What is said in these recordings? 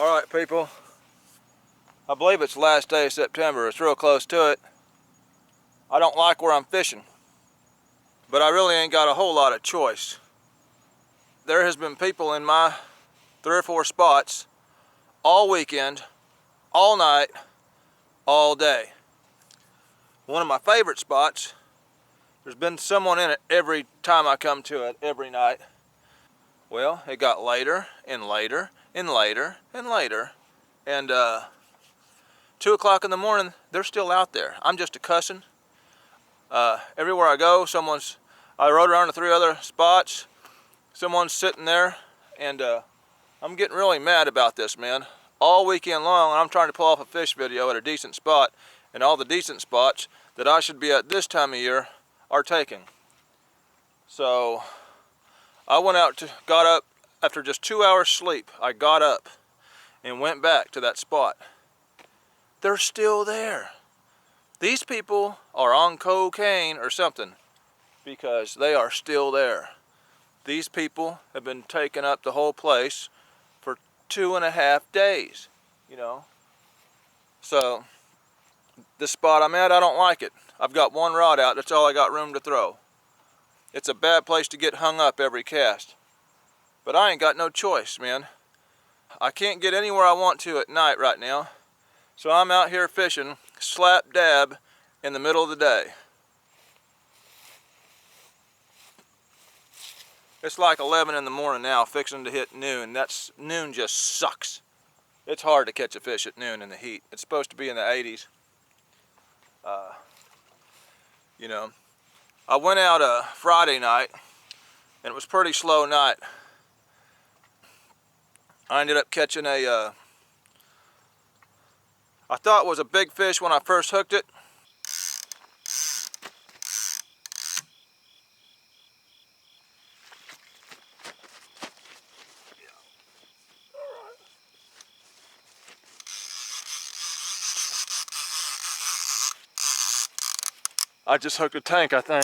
Alright people, I believe it's the last day of September. It's real close to it. I don't like where I'm fishing, but I really ain't got a whole lot of choice. There has been people in my 3 or 4 spots all weekend, all night, all day. One of my favorite spots, there's been someone in it every time I come to it, every night. Well, it got later and later and later and later, and 2 o'clock in the morning, they're still out there. I'm just a cussing. Everywhere I go, I rode around to 3 other spots, someone's sitting there, and I'm getting really mad about this, man. All weekend long, I'm trying to pull off a fish video at a decent spot, and all the decent spots that I should be at this time of year are taken. So, I got up, after just 2 hours sleep, I got up and went back to that spot. They're still there. These people are on cocaine or something, because they are still there. These people have been taking up the whole place for 2.5 days, you know. So, the spot I'm at, I don't like it. I've got 1 rod out, that's all I got room to throw. It's a bad place to get hung up every cast. But I ain't got no choice, man. I can't get anywhere I want to at night right now. So I'm out here fishing, slap dab, in the middle of the day. It's like 11 in the morning now, fixing to hit noon. Noon just sucks. It's hard to catch a fish at noon in the heat. It's supposed to be in the 80s. You know, I went out Friday night, and it was a pretty slow night. I ended up catching I thought it was a big fish when I first hooked it. I just hooked a tank, I think.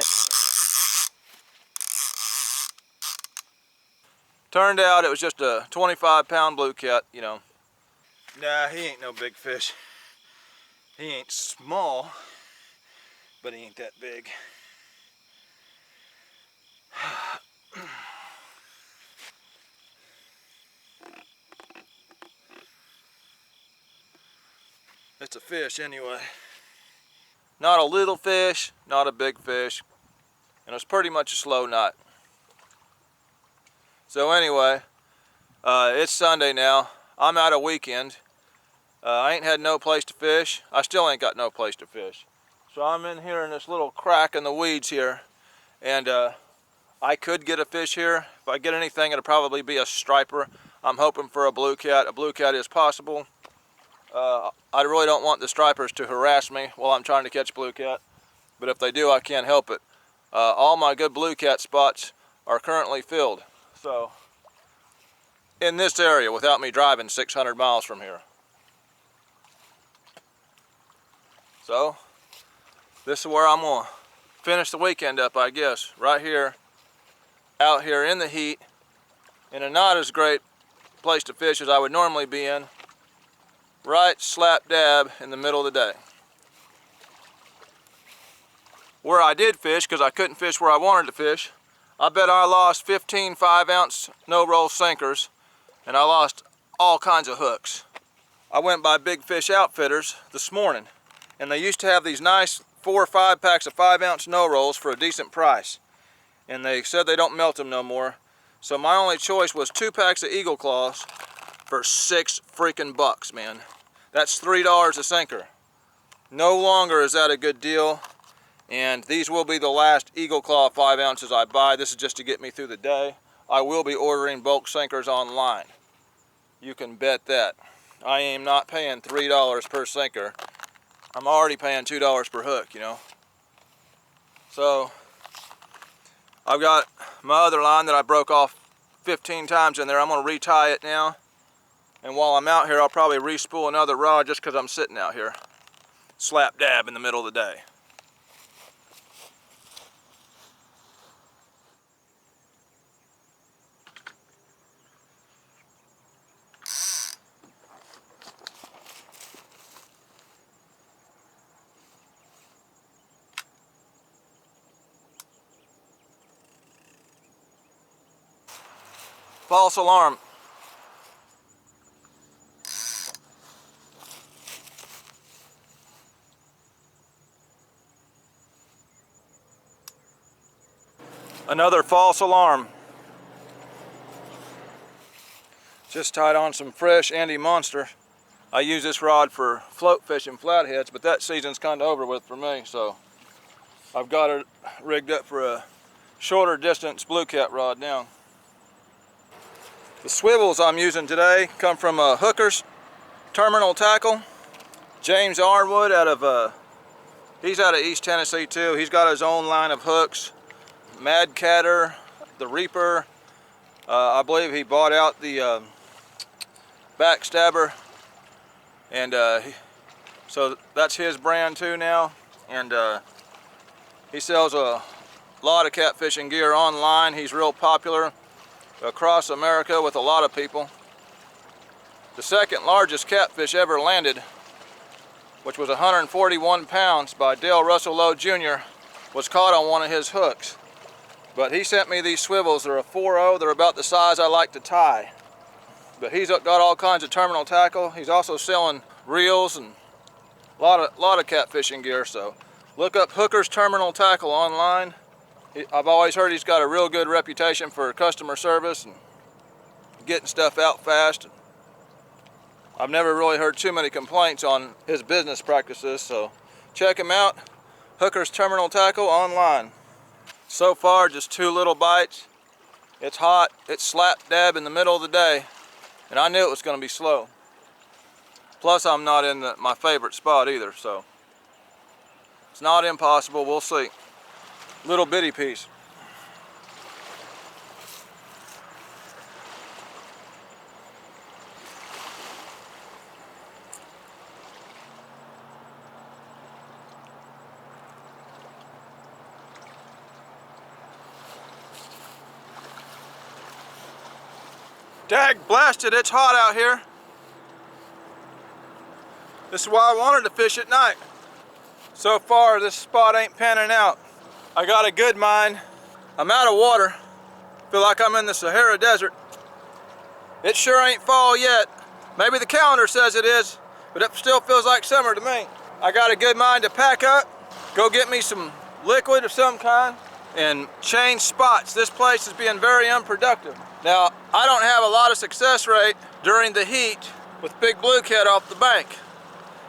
Turned out it was just a 25-pound blue cat, you know. Nah, he ain't no big fish. He ain't small, but he ain't that big. It's a fish anyway. Not a little fish, not a big fish, and it was pretty much a slow night. So anyway, it's Sunday now. I'm out of weekend. I ain't had no place to fish. I still ain't got no place to fish. So I'm in here in this little crack in the weeds here, and I could get a fish here. If I get anything, it'll probably be a striper. I'm hoping for a blue cat. A blue cat is possible. I really don't want the stripers to harass me while I'm trying to catch blue cat, but if they do, I can't help it. All my good blue cat spots are currently filled. So, in this area, without me driving 600 miles from here. So, this is where I'm gonna finish the weekend up, I guess. Right here, out here in the heat, in a not as great place to fish as I would normally be in. Right slap dab in the middle of the day. Where I did fish, because I couldn't fish where I wanted to fish, I bet I lost 15 5-ounce no-roll sinkers, and I lost all kinds of hooks. I went by Big Fish Outfitters this morning, and they used to have these nice 4 or 5 packs of 5-ounce no-rolls for a decent price. And they said they don't melt them no more. So my only choice was 2 packs of Eagle Claws for $6 freaking bucks, man. That's $3 a sinker. No longer is that a good deal. And these will be the last Eagle Claw 5 ounces I buy. This is just to get me through the day. I will be ordering bulk sinkers online. You can bet that. I am not paying $3 per sinker. I'm already paying $2 per hook, you know. So, I've got my other line that I broke off 15 times in there. I'm going to retie it now. And while I'm out here, I'll probably re-spool another rod just because I'm sitting out here. Slap dab in the middle of the day. False alarm. Another false alarm. Just tied on some fresh Andy Monster. I use this rod for float fishing flatheads, but that season's kind of over with for me, so I've got it rigged up for a shorter distance blue cat rod now. The swivels I'm using today come from Hooker's Terminal Tackle. James Arnwood he's out of East Tennessee too. He's got his own line of hooks. Mad Catter, the Reaper. I believe he bought out the Backstabber, and so that's his brand too now. And he sells a lot of catfishing gear online. He's real popular across America with a lot of people. The second largest catfish ever landed, which was 141 pounds by Dale Russell Lowe Jr., was caught on one of his hooks. But he sent me these swivels. They're a 4.0. They're about the size I like to tie. But he's got all kinds of terminal tackle. He's also selling reels and a lot of catfishing gear. So look up Hooker's Terminal Tackle online. I've always heard he's got a real good reputation for customer service and getting stuff out fast. I've never really heard too many complaints on his business practices, so check him out. Hooker's Terminal Tackle online. So far, just 2 little bites. It's hot. It's slap dab in the middle of the day, and I knew it was going to be slow. Plus, I'm not in my favorite spot either, so it's not impossible. We'll see. Little bitty piece. Dag blasted, it's hot out here. This is why I wanted to fish at night. So far, this spot ain't panning out. I got a good mine. I'm out of water. Feel like I'm in the Sahara Desert. It sure ain't fall yet. Maybe the calendar says it is, but it still feels like summer to me. I got a good mine to pack up, go get me some liquid of some kind, and change spots. This place is being very unproductive. Now, I don't have a lot of success rate during the heat with big blue cat off the bank.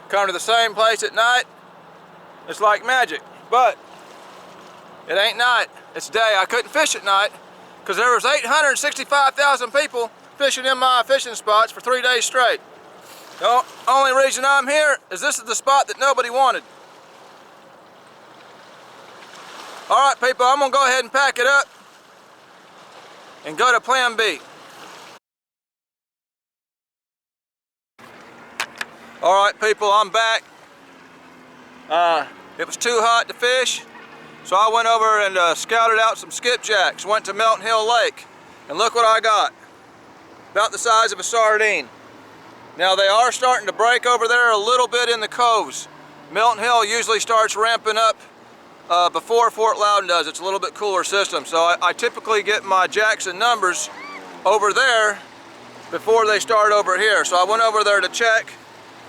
Come to the same place at night, it's like magic. But it ain't night, it's day. I couldn't fish at night because there was 865,000 people fishing in my fishing spots for 3 days straight. The only reason I'm here is this is the spot that nobody wanted. All right, people, I'm gonna go ahead and pack it up and go to plan B. All right, people, I'm back. It was too hot to fish, so I went over and scouted out some skipjacks, went to Melton Hill Lake, and look what I got. About the size of a sardine. Now, they are starting to break over there a little bit in the coves. Melton Hill usually starts ramping up before Fort Loudon does. It's a little bit cooler system, so I typically get my jacks and numbers over there before they start over here. So I went over there to check,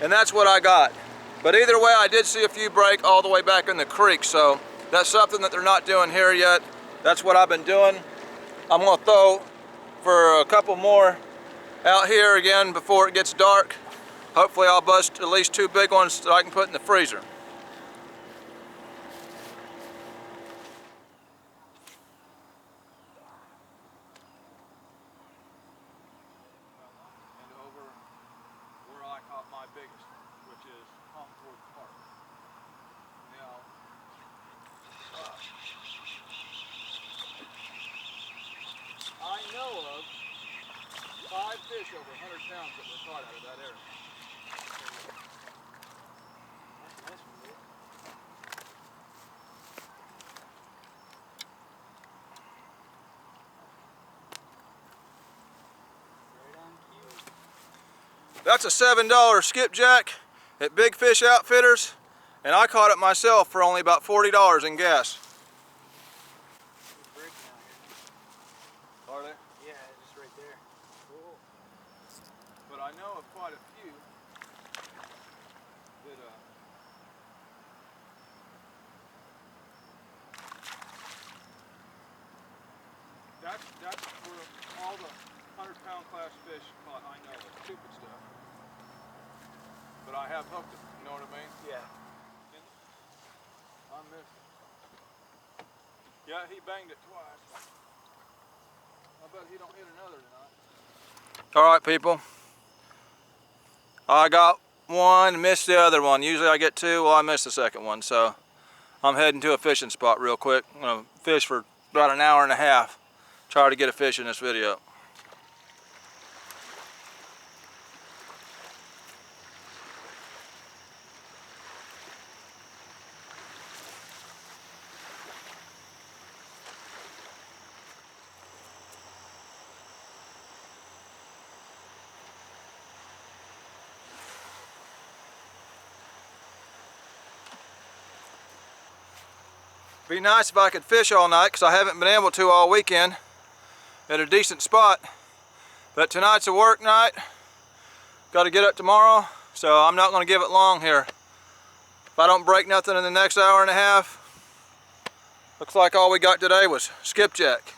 and that's what I got. But either way, I did see a few break all the way back in the creek, so that's something that they're not doing here yet. That's what I've been doing. I'm gonna throw for a couple more out here again before it gets dark. Hopefully I'll bust at least 2 big ones that I can put in the freezer. I know of 5 fish over 100 pounds that were caught out of that area. That's nice one, right on cue. That's a $7 skipjack at Big Fish Outfitters, and I caught it myself for only about $40 in gas. Are they? Yeah, just right there. I know of quite a few that that's where all the 100-pound class fish caught. I know of stupid stuff, but I have hooked them. You know what I mean? Yeah. I missed it. Yeah, he banged it twice. I bet he don't hit another tonight. All right, people. I got one, missed the other one. Usually I get two, well I missed the second one, so I'm heading to a fishing spot real quick. I'm gonna fish for about an hour and a half. Try to get a fish in this video. Be nice if I could fish all night, because I haven't been able to all weekend at a decent spot. But tonight's a work night. Got to get up tomorrow, so I'm not going to give it long here. If I don't break nothing in the next hour and a half, looks like all we got today was skipjack.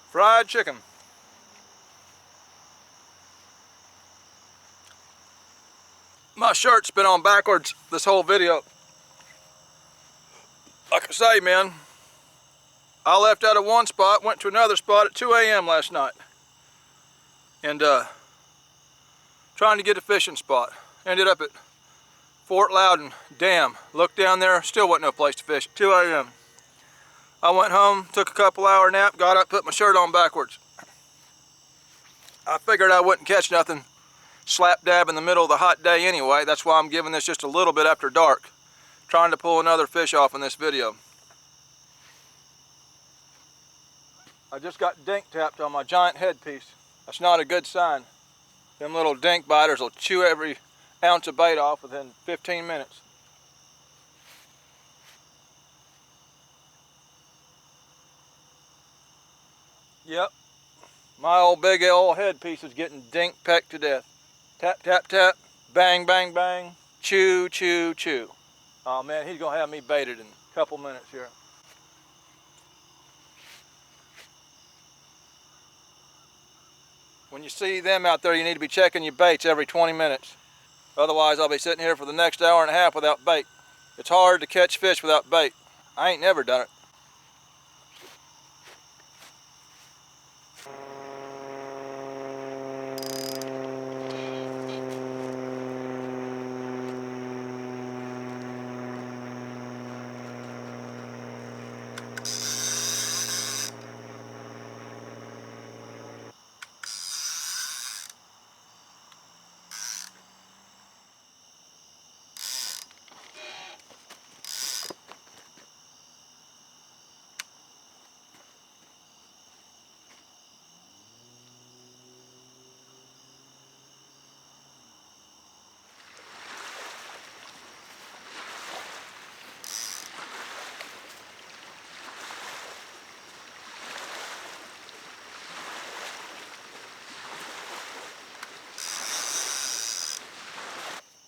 Fried chicken. My shirt's been on backwards this whole video. Like I say, man, I left out of one spot, went to another spot at 2 a.m. last night. And trying to get a fishing spot. Ended up at Fort Loudon Dam. Looked down there, still wasn't no place to fish at 2 a.m. I went home, took a couple-hour nap, got up, put my shirt on backwards. I figured I wouldn't catch nothing slap dab in the middle of the hot day anyway. That's why I'm giving this just a little bit after dark. Trying to pull another fish off in this video. I just got dink tapped on my giant headpiece. That's not a good sign. Them little dink biters will chew every ounce of bait off within 15 minutes. Yep, my old big old headpiece is getting dink pecked to death. Tap, tap, tap, bang, bang, bang, chew, chew, chew. Oh man, he's gonna have me baited in a couple minutes here. When you see them out there, you need to be checking your baits every 20 minutes. Otherwise, I'll be sitting here for the next hour and a half without bait. It's hard to catch fish without bait. I ain't never done it.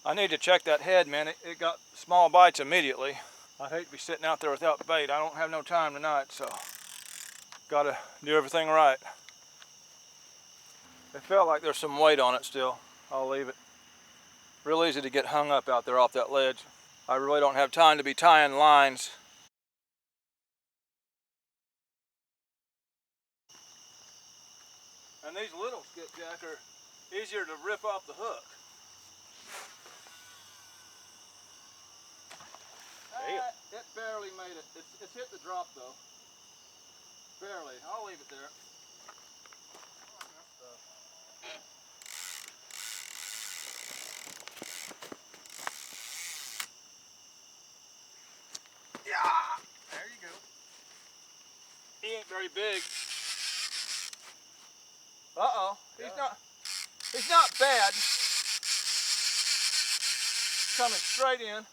I need to check that head, man. It got small bites immediately. I'd hate to be sitting out there without bait. I don't have no time tonight, so gotta do everything right. It felt like there's some weight on it still. I'll leave it. Real easy to get hung up out there off that ledge. I really don't have time to be tying lines. And these little skipjack are easier to rip off the hook. It barely made it. It's hit the drop though. Barely. I'll leave it there. Yeah! There you go. He ain't very big. Uh-oh. He's not bad. Coming straight in.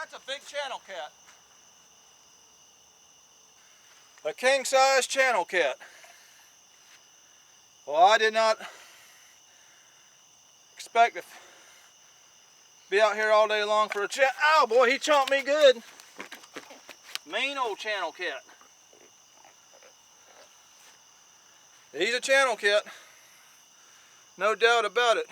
That's a big channel cat. A king-size channel cat. Well, I did not expect to be out here all day long for a chat. Oh boy, he chomped me good. Mean old channel cat. He's a channel cat. No doubt about it.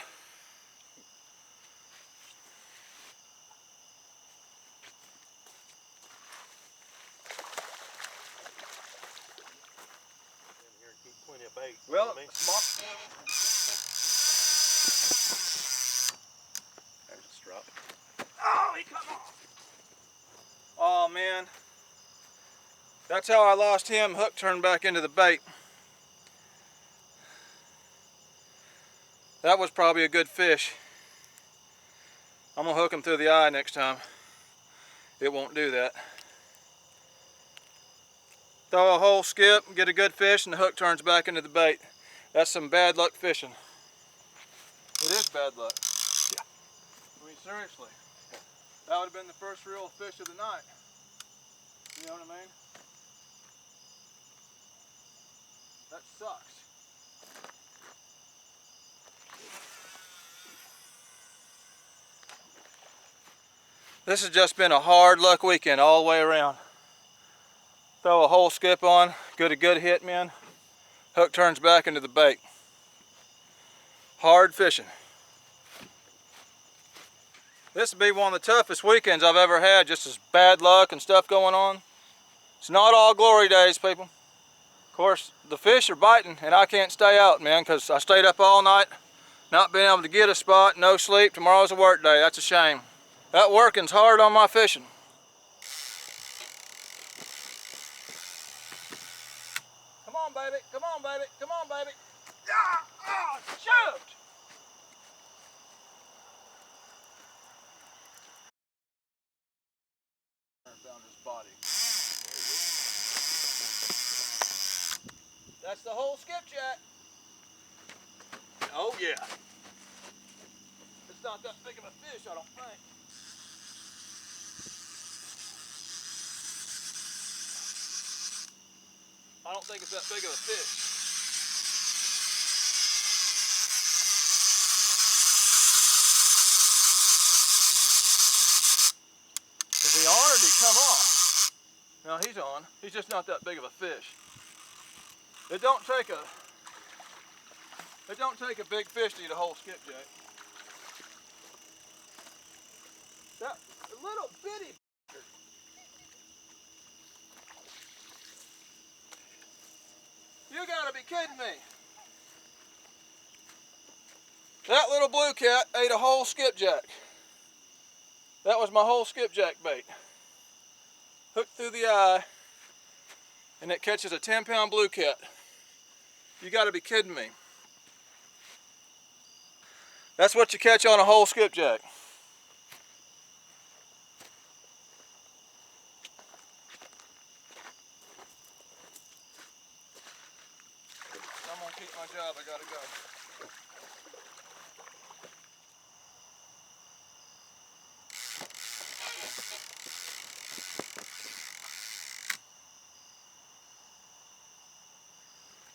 Plenty of bait. Well, I mean, there's a strap. Oh, he come off. Oh man, that's how I lost him. Hook turned back into the bait. That was probably a good fish. I'm gonna hook him through the eye next time. It won't do that. Throw a whole skip, get a good fish, and the hook turns back into the bait. That's some bad luck fishing. It is bad luck. Yeah. I mean, seriously. That would have been the first real fish of the night. You know what I mean? That sucks. This has just been a hard luck weekend all the way around. Throw a whole skip on, get a good hit, man. Hook turns back into the bait. Hard fishing. This would be one of the toughest weekends I've ever had, just as bad luck and stuff going on. It's not all glory days, people. Of course, the fish are biting and I can't stay out, man, because I stayed up all night, not being able to get a spot, no sleep. Tomorrow's a work day. That's a shame. That working's hard on my fishing. Come on, baby. Come on, baby. Come on, baby. Ah! Ah! Shoved! Found his body. That's the whole skipjack. Oh yeah. It's not that big of a fish, I don't think. I don't think it's that big of a fish. If he on or did he come off? No, he's on. He's just not that big of a fish. It don't take a big fish to eat a whole skipjack. That little bitty bastard. You gotta be kidding me. That little blue cat ate a whole skipjack. That was my whole skipjack bait. Hooked through the eye, and it catches a 10-pound blue cat. You gotta be kidding me. That's what you catch on a whole skipjack. I'm gonna keep my job, I gotta go.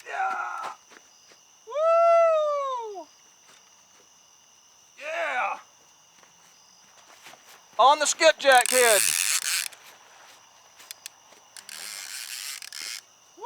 Yeah! Woo! Yeah! On the skipjack head. Woo!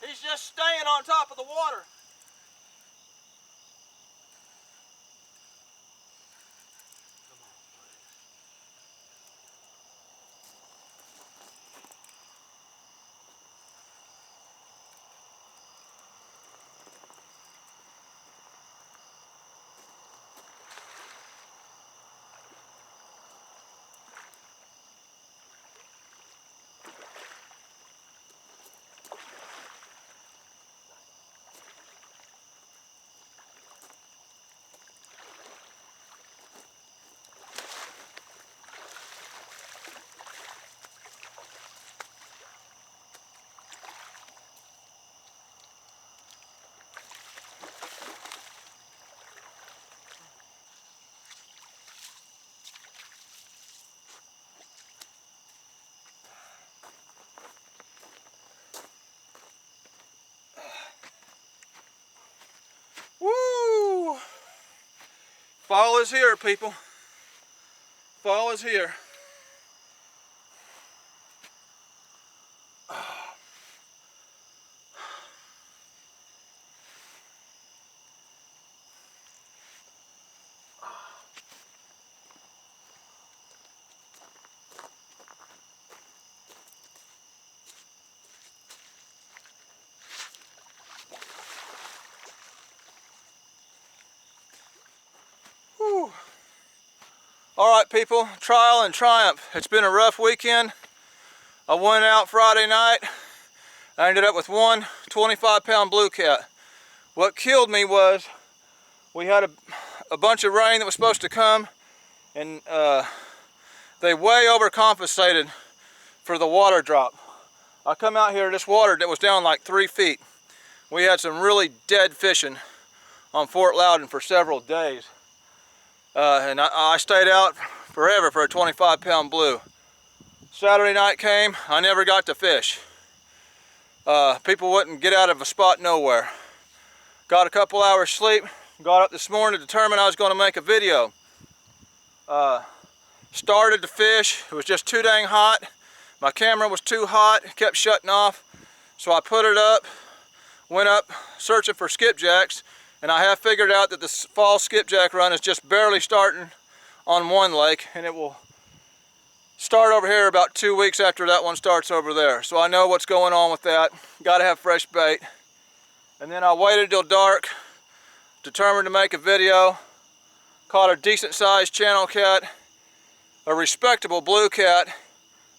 He's just staying on top of the water. Fall is here, people. Fall is here. Whew. All right, people, trial and triumph. It's been a rough weekend. I went out Friday night. I ended up with one 25-pound blue cat. What killed me was we had a bunch of rain that was supposed to come, and they way overcompensated for the water drop. I come out here, this water that was down like 3 feet. We had some really dead fishing on Fort Loudon for several days. And I stayed out forever for a 25-pound blue. Saturday night came, I never got to fish. People wouldn't get out of a spot nowhere. Got a couple hours sleep, got up this morning to determine I was going to make a video. Started to fish, it was just too dang hot. My camera was too hot, it kept shutting off. So I put it up, went up searching for skipjacks, and I have figured out that the fall skipjack run is just barely starting on one lake, and it will start over here about 2 weeks after that one starts over there. So I know what's going on with that. Got to have fresh bait. And then I waited till dark, determined to make a video. Caught a decent sized channel cat, a respectable blue cat,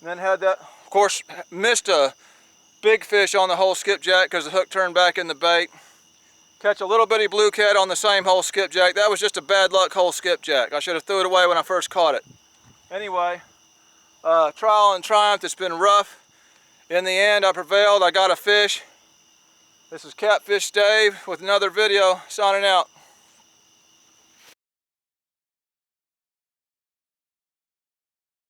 and then had that, of course, missed a big fish on the whole skipjack because the hook turned back in the bait. Catch a little bitty blue cat on the same whole skipjack. That was just a bad luck whole skipjack. I should have threw it away when I first caught it. Anyway, trial and triumph. It's been rough. In the end, I prevailed. I got a fish. This is Catfish Dave with another video, signing out.